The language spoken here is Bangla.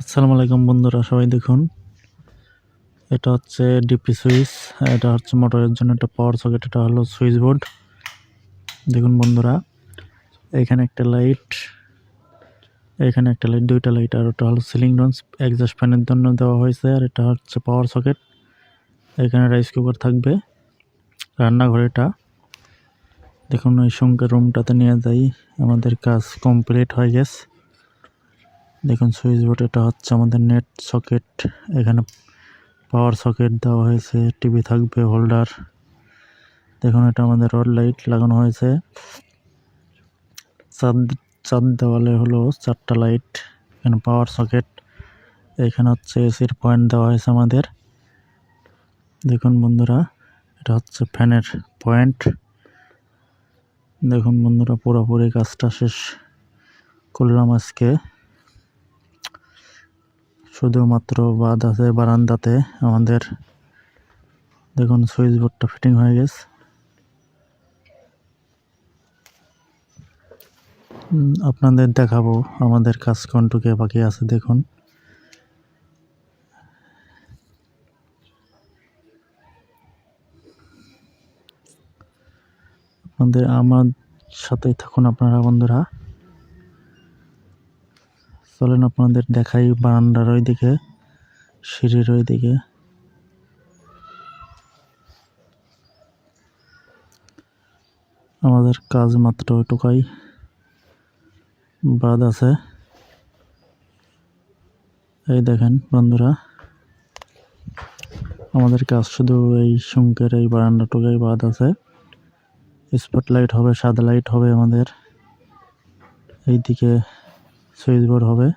আসসালামু আলাইকুম বন্ধুরা, সবাই দেখুন। এটা হচ্ছে ডিপি সুইচ। এটা হচ্ছে মোটরের জন্য একটা পাওয়ার সকেট। এটা হলো সুইচ বোর্ড। দেখুন বন্ধুরা, এখানে একটা লাইট, এখানে একটা লাইট, দুইটা লাইট। আর ওটা হলো সিলিং নন এক্সস্ট ফ্যানের জন্য দেওয়া হয়েছে। আর এটা হচ্ছে পাওয়ার সকেট। এখানে রাইস কুকার থাকবে, রান্নাঘর। এটা দেখুন, ওই সঙ্গে রুমটাতে নিয়ে যাই, আমাদের কাজ কমপ্লিট হয়ে গেছে। দেখুন সুইচ বোর্ড। এটা হচ্ছে আমাদের নেট সকেট। এখানে পাওয়ার সকেট দেওয়া হয়েছে, টিভি থাকবে, হোল্ডার। দেখুন, এটা আমাদের রড লাইট লাগানো হয়েছে। চার দেওয়ালে হলো 4টা লাইট। এখানে পাওয়ার সকেট। এখানে হচ্ছে এসির পয়েন্ট দেওয়া হয়েছে আমাদের। দেখুন বন্ধুরা, এটা হচ্ছে ফ্যানের পয়েন্ট। দেখুন বন্ধুরা, পুরোপুরি কাজটা শেষ করলাম আজকে। শুধুমাত্র বাদ আছে বারান্দাতে আমাদের। দেখুন সুইচ বোর্ডটা ফিটিং হয়ে গেছে। আপনাদের দেখাবো আমাদের কাজ কোনটুকু বাকি আছে। দেখুন, আমার সাথেই থাকুন আপনারা বন্ধুরা। চলেন আপনাদের দেখাই বারান্দার ওই দিকে, সিঁড়ির ওই দিকে। আমাদের কাজ মাত্র ওইটুকাই বাদ আছে। এই দেখেন বন্ধুরা, আমাদের কাজ শুধু এই শুঙ্কের এই বারান্দাটুকাই বাদ আছে। স্পটলাইট হবে, সাদা লাইট হবে আমাদের। এইদিকে সুইচ বোর্ড হবে।